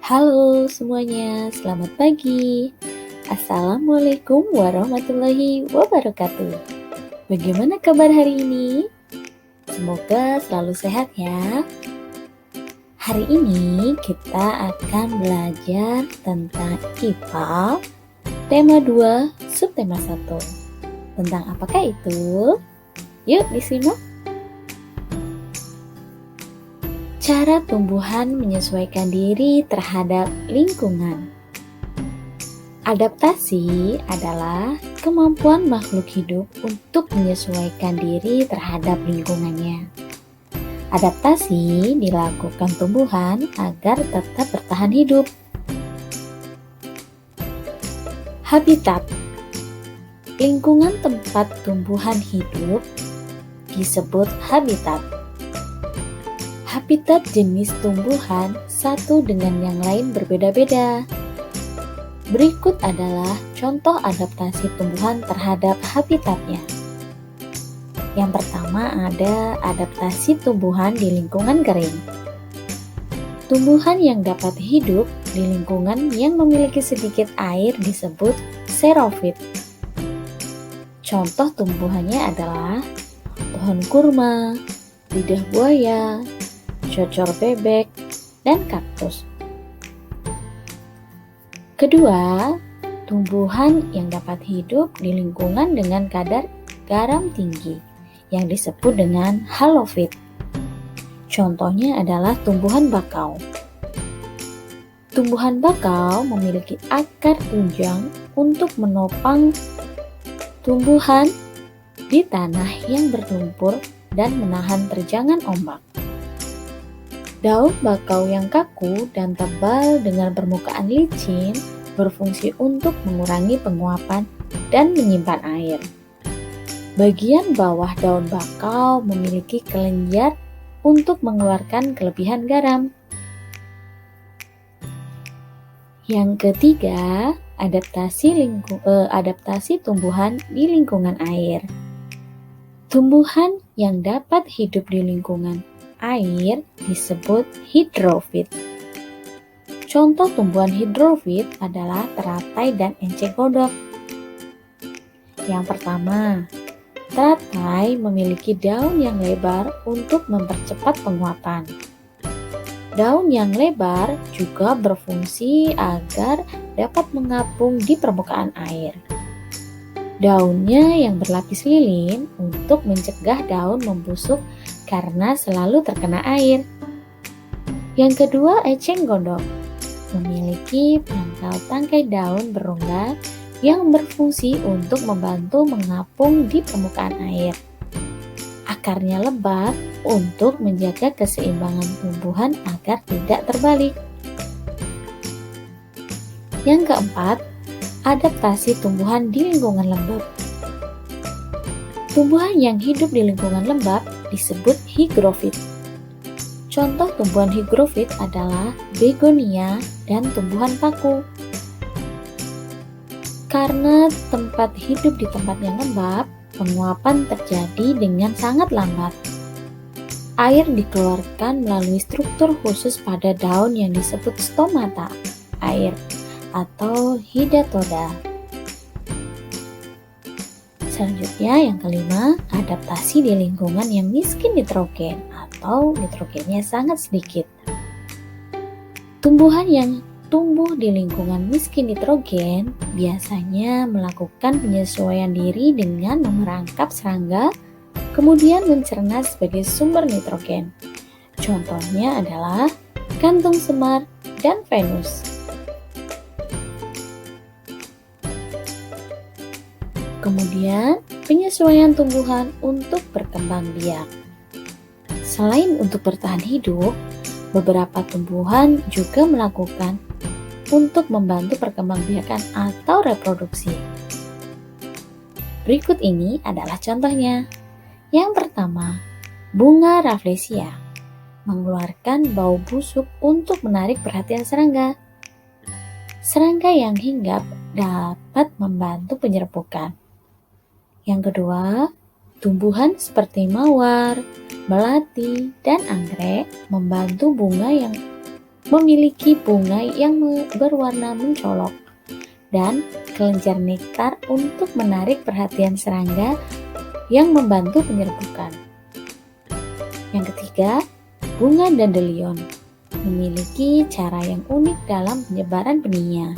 Halo semuanya, selamat pagi. Assalamualaikum warahmatullahi wabarakatuh. Bagaimana kabar hari ini? Semoga selalu sehat ya. Hari ini kita akan belajar tentang IPA, tema 2, subtema 1. Tentang apakah itu? Yuk disimak. Cara tumbuhan menyesuaikan diri terhadap lingkungan. Adaptasi adalah kemampuan makhluk hidup untuk menyesuaikan diri terhadap lingkungannya. Adaptasi dilakukan tumbuhan agar tetap bertahan hidup. Habitat, lingkungan tempat tumbuhan hidup disebut habitat. Habitat jenis tumbuhan satu dengan yang lain berbeda-beda. Berikut adalah contoh adaptasi tumbuhan terhadap habitatnya. Yang pertama ada adaptasi tumbuhan di lingkungan kering. Tumbuhan yang dapat hidup di lingkungan yang memiliki sedikit air disebut xerofit. Contoh tumbuhannya adalah pohon kurma, lidah buaya, cocor bebek, dan kaktus. Kedua, tumbuhan yang dapat hidup di lingkungan dengan kadar garam tinggi yang disebut dengan halofit. Contohnya adalah tumbuhan bakau. Tumbuhan bakau memiliki akar tunjang untuk menopang tumbuhan di tanah yang berlumpur dan menahan terjangan ombak. Daun bakau yang kaku dan tebal dengan permukaan licin berfungsi untuk mengurangi penguapan dan menyimpan air. Bagian bawah daun bakau memiliki kelenjar untuk mengeluarkan kelebihan garam. Yang ketiga, adaptasi tumbuhan di lingkungan air. Tumbuhan yang dapat hidup di lingkungan air disebut hidrofit. Contoh tumbuhan hidrofit adalah teratai dan enceng gondok. Yang pertama, teratai memiliki daun yang lebar untuk mempercepat penguapan. Daun yang lebar juga berfungsi agar dapat mengapung di permukaan air. Daunnya yang berlapis lilin untuk mencegah daun membusuk karena selalu terkena air. Yang kedua, eceng gondok memiliki pangkal tangkai daun berongga yang berfungsi untuk membantu mengapung di permukaan air. Akarnya lebar untuk menjaga keseimbangan tumbuhan agar tidak terbalik. Yang keempat, adaptasi tumbuhan di lingkungan lembab. Tumbuhan yang hidup di lingkungan lembab disebut higrofit. Contoh tumbuhan higrofit adalah begonia dan tumbuhan paku. Karena tempat hidup di tempat yang lembab, penguapan terjadi dengan sangat lambat. Air dikeluarkan melalui struktur khusus pada daun yang disebut stomata air atau hidatoda. Selanjutnya yang kelima, adaptasi di lingkungan yang miskin nitrogen atau nitrogennya sangat sedikit. Tumbuhan yang tumbuh di lingkungan miskin nitrogen biasanya melakukan penyesuaian diri dengan memerangkap serangga, kemudian mencerna sebagai sumber nitrogen. Contohnya adalah kantung semar dan Venus. Kemudian, penyesuaian tumbuhan untuk berkembang biak. Selain untuk bertahan hidup, beberapa tumbuhan juga melakukan untuk membantu perkembangbiakan atau reproduksi. Berikut ini adalah contohnya. Yang pertama, bunga rafflesia mengeluarkan bau busuk untuk menarik perhatian serangga. Serangga yang hinggap dapat membantu penyerbukan. Yang kedua, tumbuhan seperti mawar, melati, dan anggrek membantu bunga yang memiliki bunga yang berwarna mencolok dan kelenjar nektar untuk menarik perhatian serangga yang membantu penyerbukan. Yang ketiga, bunga dandelion memiliki cara yang unik dalam penyebaran benihnya.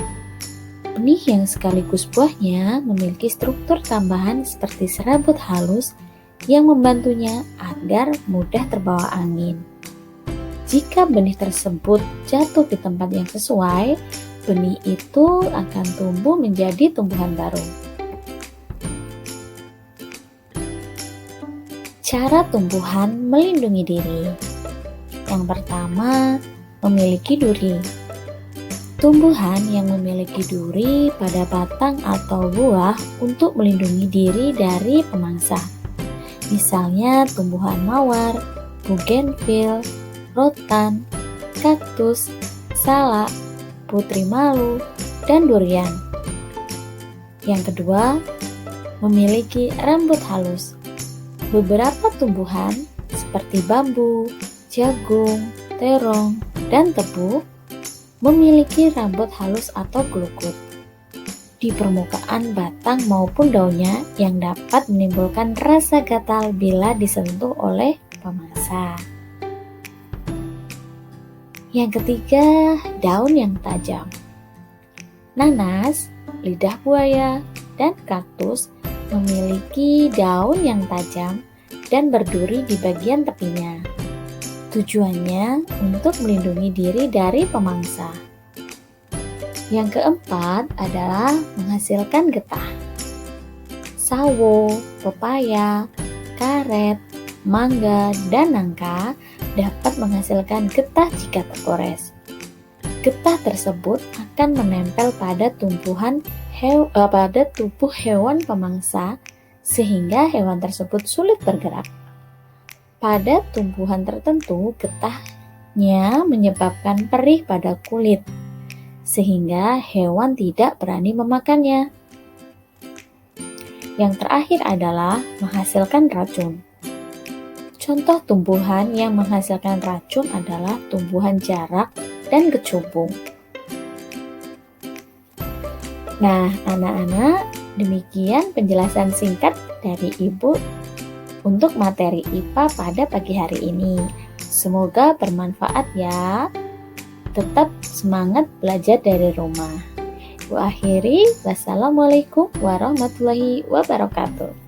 Benih yang sekaligus buahnya memiliki struktur tambahan seperti serabut halus yang membantunya agar mudah terbawa angin. Jika benih tersebut jatuh di tempat yang sesuai, benih itu akan tumbuh menjadi tumbuhan baru. Cara tumbuhan melindungi diri. Yang pertama, memiliki duri. Tumbuhan yang memiliki duri pada batang atau buah untuk melindungi diri dari pemangsa. Misalnya tumbuhan mawar, bougainville, rotan, kaktus, salak, putri malu, dan durian. Yang kedua, memiliki rambut halus. Beberapa tumbuhan seperti bambu, jagung, terong, dan tebu memiliki rambut halus atau gelukut di permukaan batang maupun daunnya yang dapat menimbulkan rasa gatal bila disentuh oleh pemangsa. Yang ketiga, daun yang tajam. Nanas, lidah buaya, dan kaktus memiliki daun yang tajam dan berduri di bagian tepinya. Tujuannya untuk melindungi diri dari pemangsa. Yang keempat adalah menghasilkan getah. Sawo, pepaya, karet, mangga, dan nangka dapat menghasilkan getah jika tergores. Getah tersebut akan menempel pada tubuh hewan pemangsa sehingga hewan tersebut sulit bergerak. Pada tumbuhan tertentu, getahnya menyebabkan perih pada kulit, sehingga hewan tidak berani memakannya. Yang terakhir adalah menghasilkan racun. Contoh tumbuhan yang menghasilkan racun adalah tumbuhan jarak dan kecubung. Nah, anak-anak, demikian penjelasan singkat dari Ibu untuk materi IPA pada pagi hari ini. Semoga bermanfaat ya. Tetap semangat belajar dari rumah. Ibu akhiri, wassalamualaikum warahmatullahi wabarakatuh.